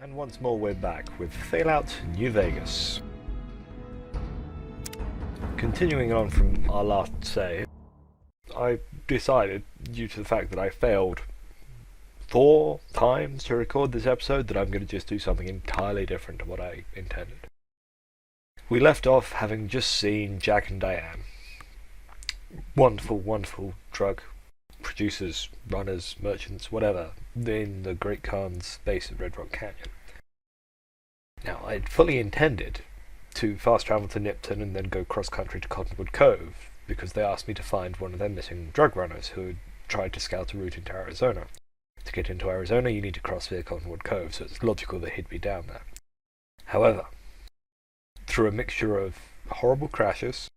And once more we're back with Failout New Vegas. Continuing on from our last save, I decided, due to the fact that I failed 4 times to record this episode, that I'm going to just do something entirely different to what I intended. We left off having just seen Jack and Diane. Wonderful, wonderful drug producers, runners, merchants, whatever, in the Great Khan's base at Red Rock Canyon. Now, I'd fully intended to fast travel to Nipton and then go cross-country to Cottonwood Cove, because they asked me to find one of their missing drug runners who had tried to scout a route into Arizona. To get into Arizona, you need to cross via Cottonwood Cove, so it's logical that he'd be down there. However, through a mixture of horrible crashes,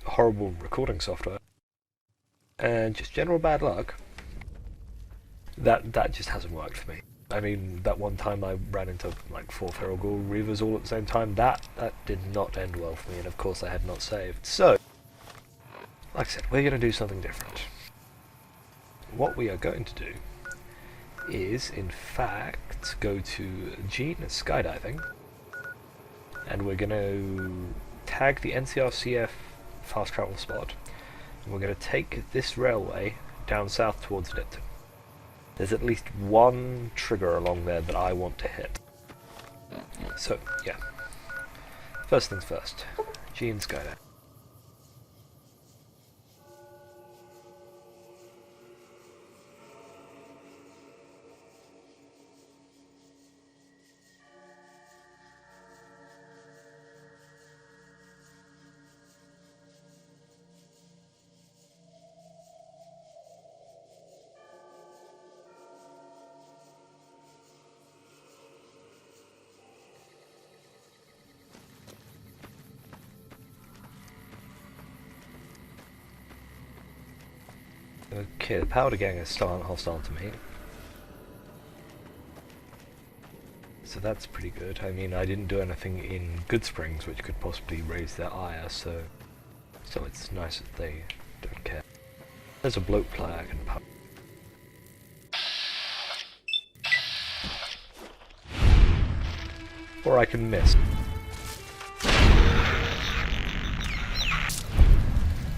horrible recording software, and just general bad luck, that just hasn't worked for me. I mean, that one time I ran into like 4 feral ghoul reavers all at the same time, that did not end well for me, and of course I had not saved. So, like I said, we're going to do something different. What we are going to do is, in fact, go to Gene skydiving, and we're going to tag the NCRCF fast travel spot, and we're going to take this railway down south towards Lipton. There's at least one trigger along there that I want to hit. So, yeah. First things first. Gene skydiving. Okay, the powder gang is still hostile to me. So that's pretty good. I mean, I didn't do anything in Good Springs which could possibly raise their ire, so it's nice that they don't care. There's a bloat player I can pop. Or I can miss.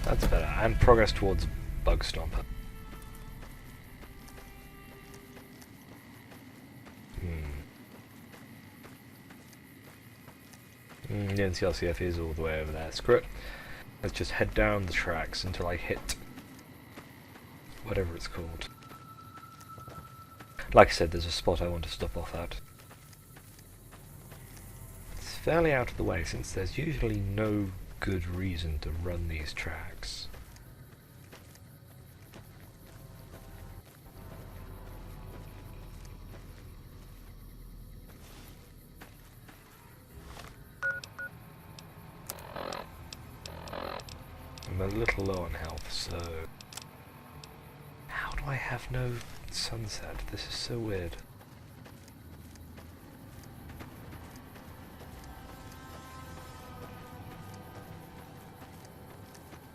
That's better. And progress towards Bug Stomper. The NCRCF is all the way over there. Screw it. Let's just head down the tracks until I hit whatever it's called. Like I said, there's a spot I want to stop off at. It's fairly out of the way, since there's usually no good reason to run these tracks. I'm a little low on health, so... How do I have no sunset? This is so weird.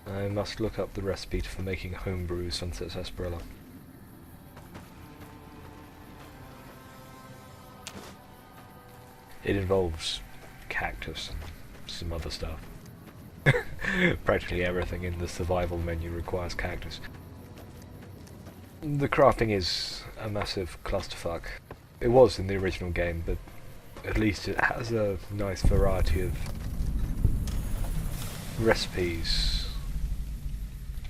I must look up the recipe for making homebrew sunset sarsaparilla. It involves cactus and some other stuff. Practically everything in the survival menu requires cactus. The crafting is a massive clusterfuck. It was in the original game, but at least it has a nice variety of recipes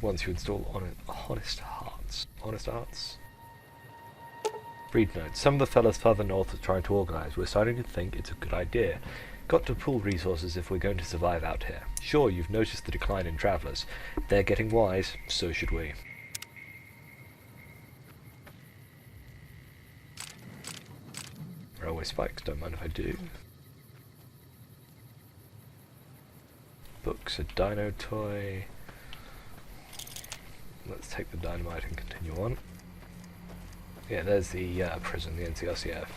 once you install Honest Hearts. Honest Hearts? Read notes. Some of the fellas further north are trying to organise. We're starting to think it's a good idea. Got to pool resources if we're going to survive out here. Sure, you've noticed the decline in travellers. They're getting wise, so should we. Railway spikes, don't mind if I do. Books, a dino toy. Let's take the dynamite and continue on. Yeah, there's the prison, the NCRCF.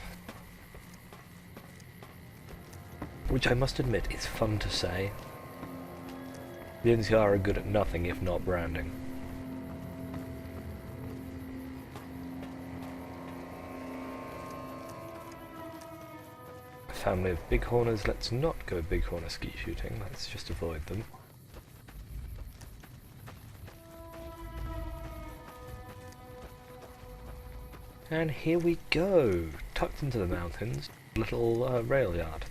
Which I must admit is fun to say. The NCR are good at nothing if not branding. family of bighorners. Let's not go bighorner skeet shooting, let's just avoid them. And here we go, tucked into the mountains, little rail yard.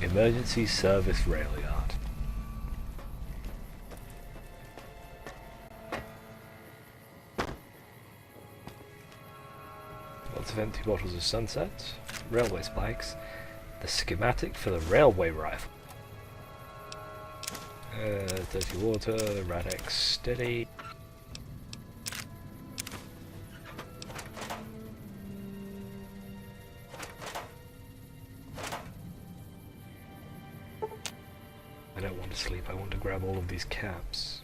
Emergency Service Rail Yard. Lots of empty bottles of Sunset, railway spikes, the schematic for the railway rifle. Dirty water, Radex steady. I don't want to sleep, I want to grab all of these caps.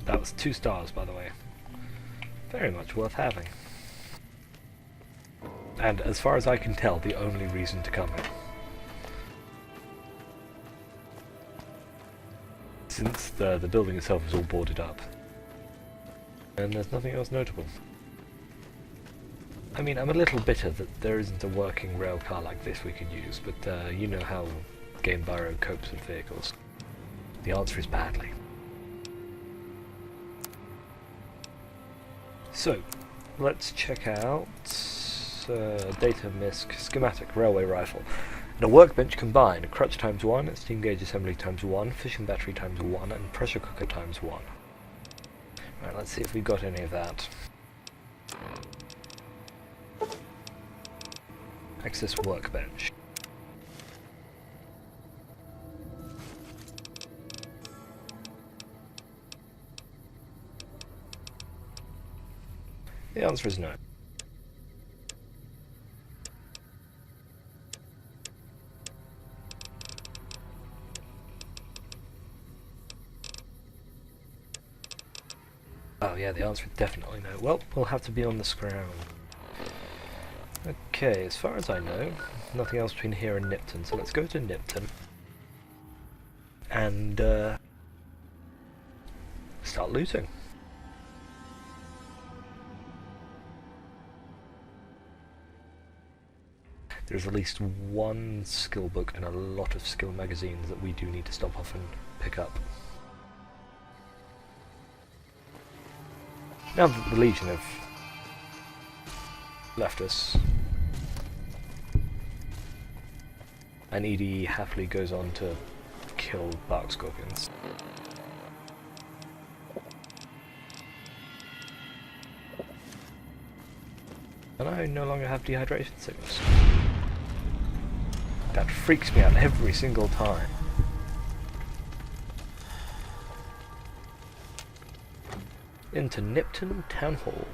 That was 2 stars, by the way. Very much worth having. And as far as I can tell, the only reason to come here. Since the building itself is all boarded up. And there's nothing else notable. I mean, I'm a little bitter that there isn't a working rail car like this we could use, but you know how Game Biro copes with vehicles. The answer is badly. So, let's check out data misc schematic railway rifle. And a workbench combined, a crutch times 1, steam gauge assembly times 1, fishing battery times 1, and pressure cooker times 1. Right, let's see if we've got any of that. Access workbench. The answer is no. Oh yeah, the answer is definitely no. Well, we'll have to be on the scrounge. Okay, as far as I know, nothing else between here and Nipton, so let's go to Nipton and start looting. There's at least 1 skill book and a lot of skill magazines that we do need to stop off and pick up. Now that the Legion have left us, and EDE happily goes on to kill bark scorpions. And I no longer have dehydration sickness. That freaks me out every single time. Into Nipton Town Hall.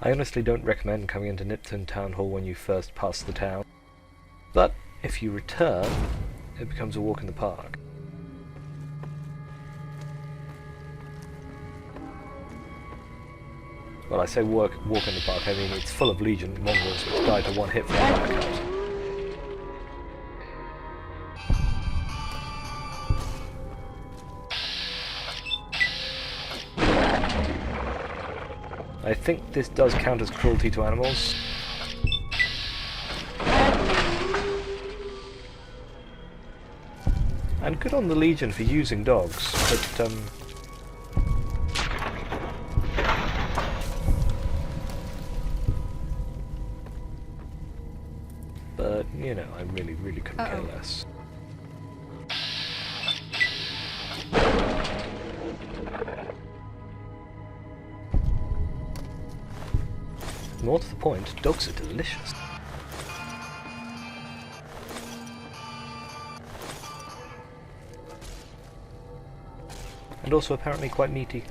I honestly don't recommend coming into Nipton Town Hall when you first pass the town, but if you return, it becomes a walk in the park. Well, I say walk in the park, I mean it's full of Legion mongrels which die to 1 hit from a blackout. I think this does count as cruelty to animals. And good on the Legion for using dogs, but you know, I really couldn't care less. More to the point, dogs are delicious. And also apparently quite meaty.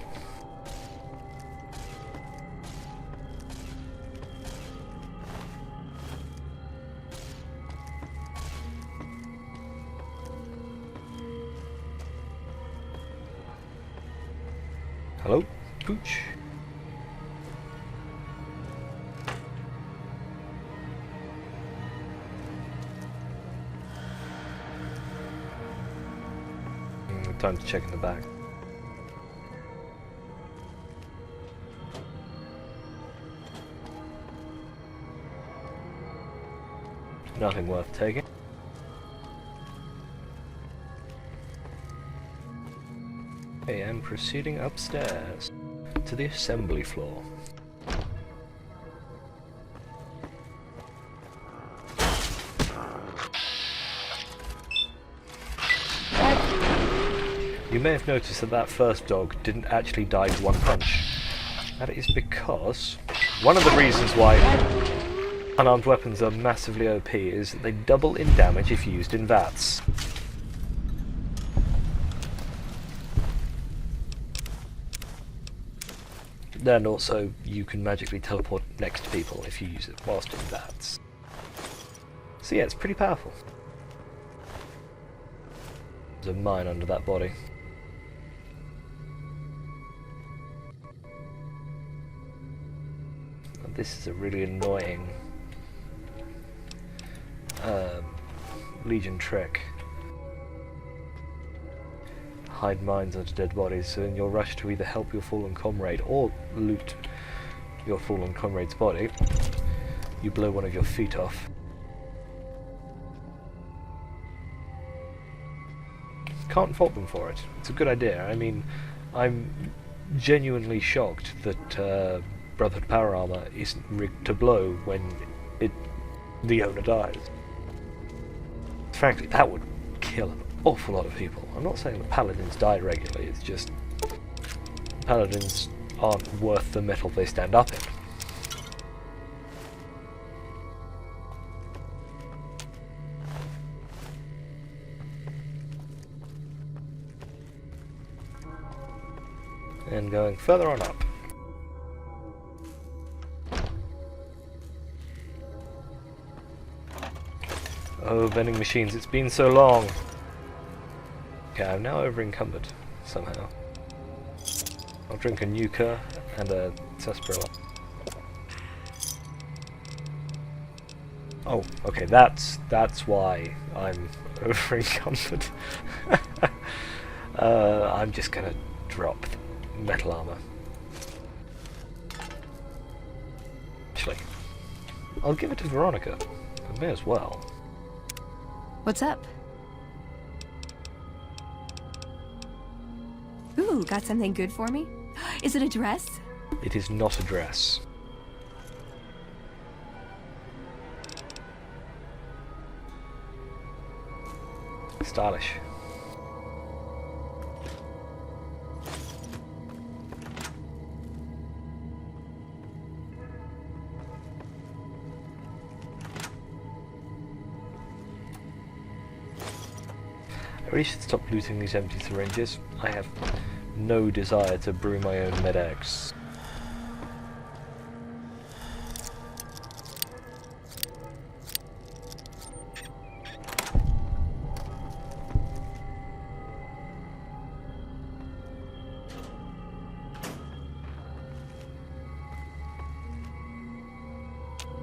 Hello? Pooch? Time to check in the back. Nothing worth taking. Okay, and proceeding upstairs to the assembly floor. You may have noticed that that first dog didn't actually die to one punch. That is because one of the reasons why unarmed weapons are massively OP is that they double in damage if used in VATS. And also, you can magically teleport next to people if you use it whilst in VATS. So yeah, it's pretty powerful. There's a mine under that body. And this is a really annoying Legion trick. Hide mines under dead bodies, so in your rush to either help your fallen comrade or loot your fallen comrade's body, you blow one of your feet off. Can't fault them for it. It's a good idea. I mean, I'm genuinely shocked that Brotherhood Power Armor isn't rigged to blow when the owner dies. Frankly, that would kill an awful lot of people. I'm not saying that paladins die regularly, it's just paladins aren't worth the metal they stand up in. And going further on up. Oh, vending machines, it's been so long! Okay, I'm now over encumbered, somehow. I'll drink a Nuka and a sarsaparilla. Oh, okay, that's why I'm over encumbered. I'm just gonna drop metal armor. Actually, I'll give it to Veronica. I may as well. What's up? Ooh, got something good for me? Is it a dress? It is not a dress. Stylish. I really should stop looting these empty syringes. I have no desire to brew my own med-X.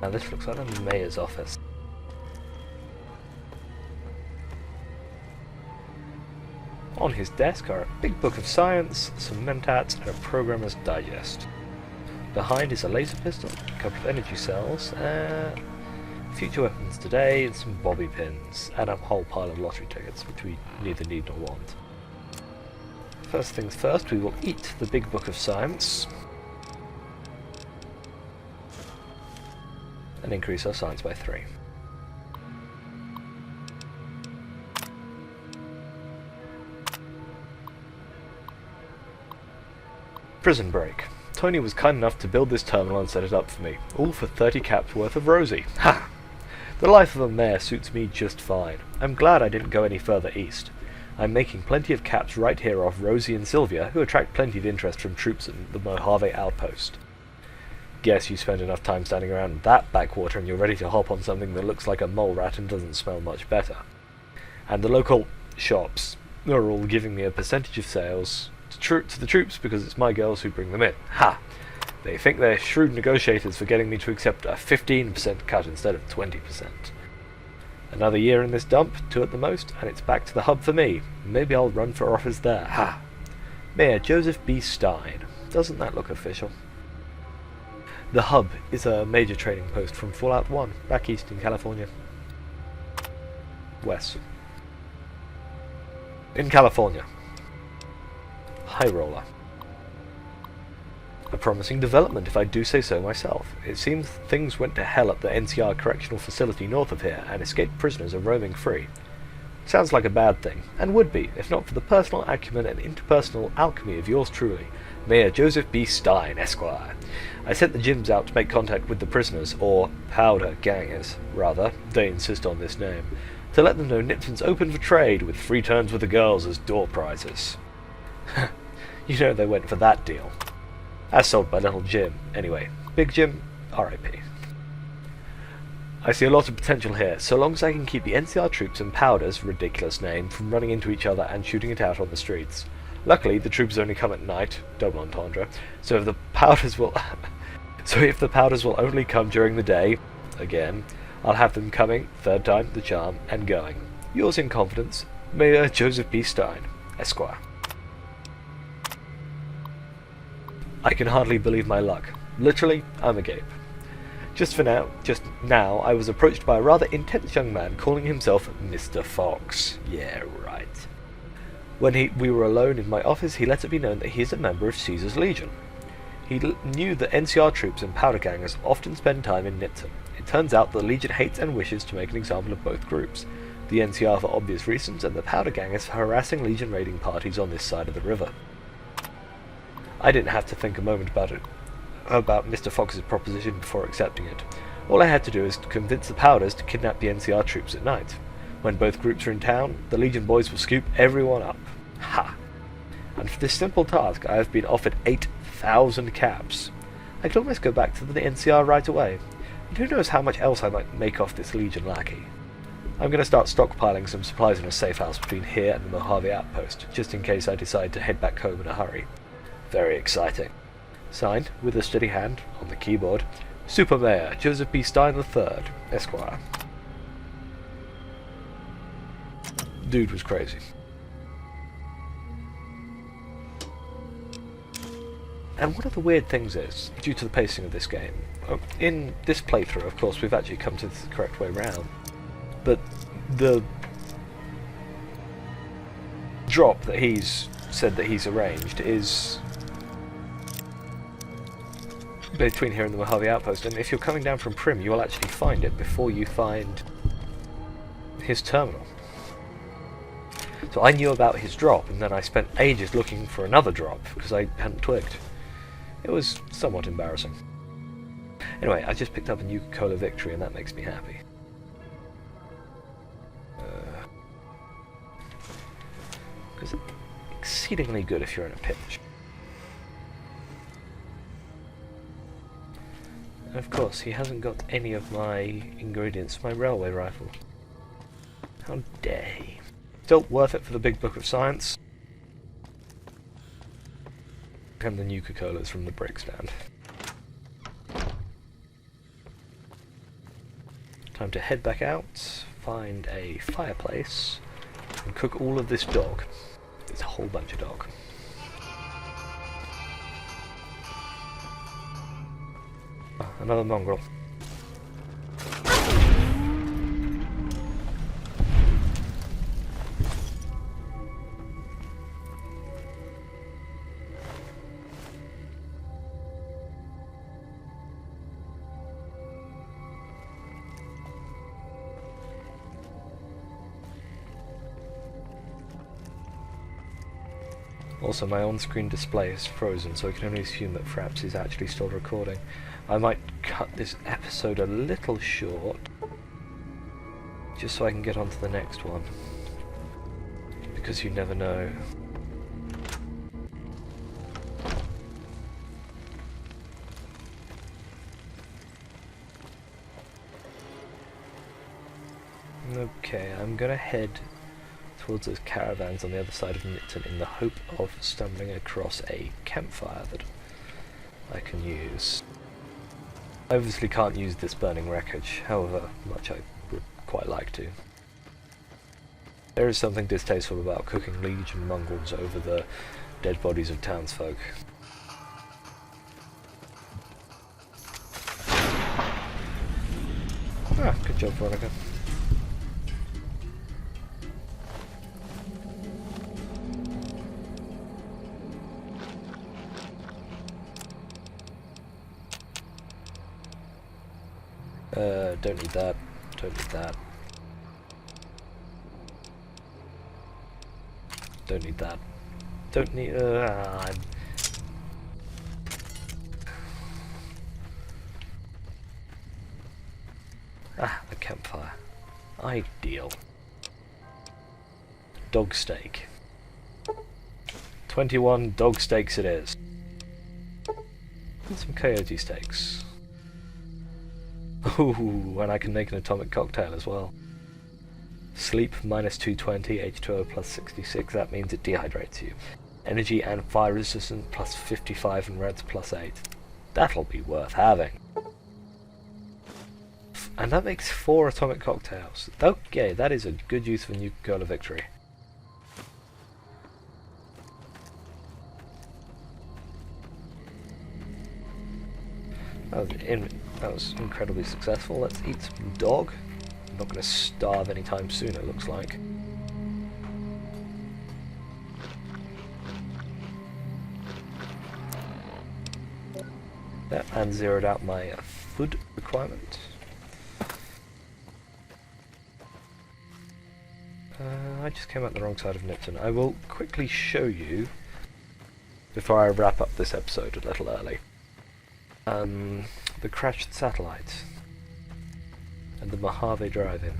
Now this looks like the mayor's office. On his desk are a big book of science, some mentats, and a programmer's digest. Behind is a laser pistol, a couple of energy cells, future weapons today, and some bobby pins, and a whole pile of lottery tickets, which we neither need nor want. First things first, we will eat the big book of science, and increase our science by 3. Prison break. Tony was kind enough to build this terminal and set it up for me, all for 30 caps worth of Rosie. Ha! The life of a mayor suits me just fine. I'm glad I didn't go any further east. I'm making plenty of caps right here off Rosie and Sylvia, who attract plenty of interest from troops at the Mojave outpost. Guess you spend enough time standing around that backwater and you're ready to hop on something that looks like a mole rat and doesn't smell much better. And the local shops are all giving me a percentage of sales to the troops because it's my girls who bring them in. Ha! They think they're shrewd negotiators for getting me to accept a 15% cut instead of 20%. Another year in this dump, 2 at the most, and it's back to the hub for me. Maybe I'll run for office there. Ha! Mayor Joseph B. Stein. Doesn't that look official? The hub is a major trading post from Fallout 1, back east in California. West. In California. High roller. A promising development, if I do say so myself. It seems things went to hell at the NCR correctional facility north of here, and escaped prisoners are roaming free. Sounds like a bad thing, and would be, if not for the personal acumen and interpersonal alchemy of yours truly, Mayor Joseph B. Stein, Esquire. I sent the Jims out to make contact with the prisoners, or powder gangers, rather, they insist on this name, to let them know Nipton's open for trade, with free turns with the girls as door prizes. You know they went for that deal. As sold by little Jim. Anyway, Big Jim, R.I.P. I see a lot of potential here, so long as I can keep the NCR troops and Powder's, ridiculous name, from running into each other and shooting it out on the streets. Luckily, the troops only come at night, double entendre, so if the Powders will only come during the day, again, I'll have them coming, third time the charm, and going. Yours in confidence, Mayor Joseph B. Stein, Esquire. I can hardly believe my luck. Literally, I'm agape. Just now, I was approached by a rather intense young man calling himself Mr. Fox. Yeah, right. When we were alone in my office, he let it be known that he is a member of Caesar's Legion. He knew that NCR troops and powder gangers often spend time in Nipton. It turns out the Legion hates and wishes to make an example of both groups. The NCR for obvious reasons, and the powder gangers for harassing Legion raiding parties on this side of the river. I didn't have to think a moment about Mr. Fox's proposition before accepting it. All I had to do is to convince the Powders to kidnap the NCR troops at night. When both groups are in town, the Legion boys will scoop everyone up. Ha! And for this simple task, I have been offered 8,000 caps. I could almost go back to the NCR right away. And who knows how much else I might make off this Legion lackey. I'm going to start stockpiling some supplies in a safe house between here and the Mojave outpost, just in case I decide to head back home in a hurry. Very exciting. Signed, with a steady hand, on the keyboard, Super Mayor Joseph B. Stein III, Esquire. Dude was crazy. And one of the weird things is, due to the pacing of this game, in this playthrough, of course, we've actually come to the correct way round, but the drop that he's said that he's arranged is between here and the Mojave outpost, and if you're coming down from Prim, you will actually find it before you find his terminal. So I knew about his drop, and then I spent ages looking for another drop, because I hadn't twigged. It was somewhat embarrassing. Anyway, I just picked up a Nuka-Cola Victory, and that makes me happy. Because it's exceedingly good if you're in a pinch. And of course, he hasn't got any of my ingredients for my railway rifle. How dare he? Still worth it for the big book of science. And the Nuka-Colas from the brick stand. Time to head back out, find a fireplace, and cook all of this dog. It's a whole bunch of dog. Oh, another mongrel. Also, my on-screen display is frozen, so I can only assume that Fraps is actually still recording. I might cut this episode a little short, just so I can get on to the next one. Because you never know. Okay, I'm gonna head towards those caravans on the other side of Nipton in the hope of stumbling across a campfire that I can use. I obviously can't use this burning wreckage, however much I would quite like to. There is something distasteful about cooking legion mongrels over the dead bodies of townsfolk. Ah, good job, Veronica. Don't need that. Don't need that. Don't need that. Don't need. A campfire. Ideal. Dog steak. 21 dog steaks it is. And some coyote steaks. Ooh, and I can make an atomic cocktail as well. Sleep minus 220, H2O plus 66, that means it dehydrates you. Energy and fire resistance plus 55 and reds plus 8. That'll be worth having. And that makes 4 atomic cocktails. Okay, that is a good use of a nuka-cola victory. That was incredibly successful. Let's eat some dog. I'm not going to starve anytime soon, it looks like. Yeah, and zeroed out my food requirement. I just came out the wrong side of Nipton. I will quickly show you, before I wrap up this episode a little early, the crashed satellite and the Mojave Drive-In,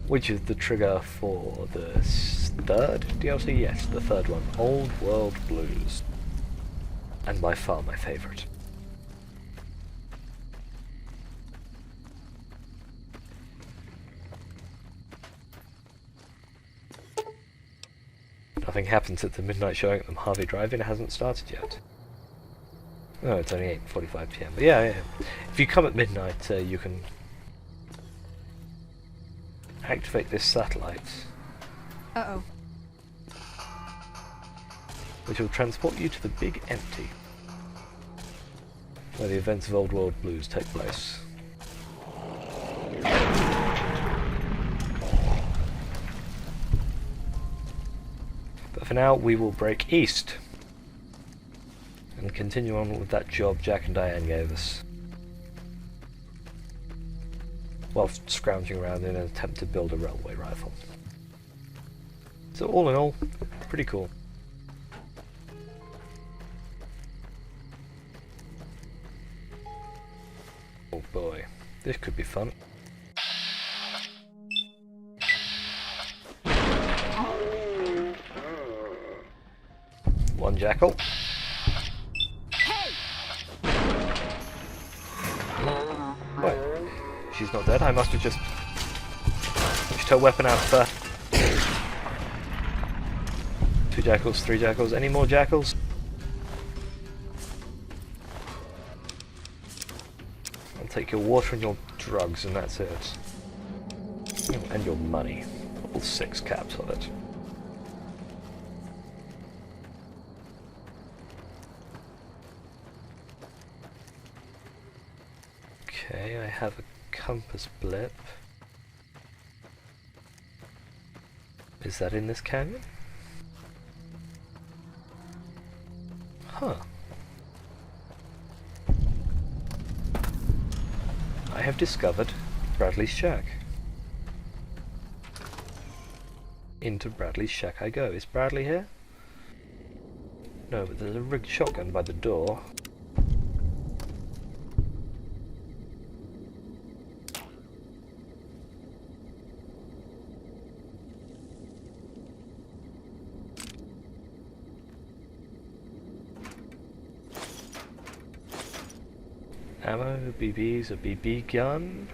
which is the trigger for the third DLC? Yes, the third one, Old World Blues, and by far my favourite. Nothing happens at the midnight showing at the Mojave Drive-In, it hasn't started yet. Oh, it's only 8:45 PM. But yeah, if you come at midnight, you can activate this satellite. Uh-oh. Which will transport you to the Big Empty, where the events of Old World Blues take place. But for now, we will break east and continue on with that job Jack and Diane gave us, whilst scrounging around in an attempt to build a railway rifle. So all in all, pretty cool. Oh boy, this could be fun. One jackal. Wait, she's not dead. I must have just pushed her weapon out of her. 2 jackals, 3 jackals. Any more jackals? I'll take your water and your drugs, and that's it. And your money. All 6 caps of it. Okay, I have a compass blip. Is that in this canyon? Huh. I have discovered Bradley's shack. Into Bradley's shack I go. Is Bradley here? No, but there's a rigged shotgun by the door. Ammo, BBs, a BB gun.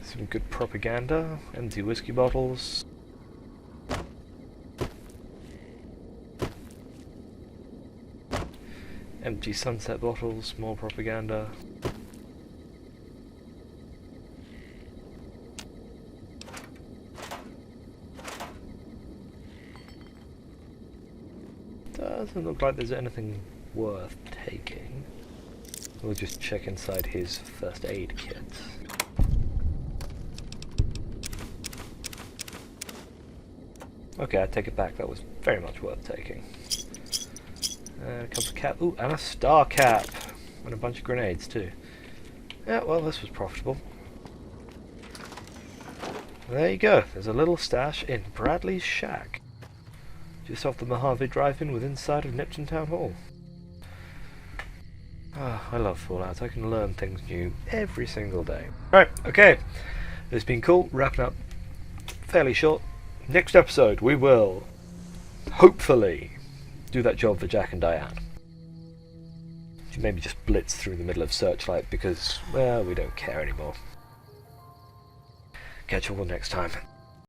Some Some good propaganda, empty whiskey bottles. Empty sunset bottles, more propaganda. Doesn't look like there's anything worth taking. We'll just check inside his first aid kit. Okay, I take it back, that was very much worth taking. A couple of cap. Ooh, and a star cap! And a bunch of grenades too. Yeah, well, this was profitable. There you go, there's a little stash in Bradley's shack. Just off the Mojave Drive-In within sight of Nipton Town Hall. Ah, I love Fallout. I can learn things new every single day. Right, okay. It's been cool, wrapping up fairly short. Next episode, we will hopefully do that job for Jack and Diane. Maybe just blitz through the middle of Searchlight because, well, we don't care anymore. Catch you all next time.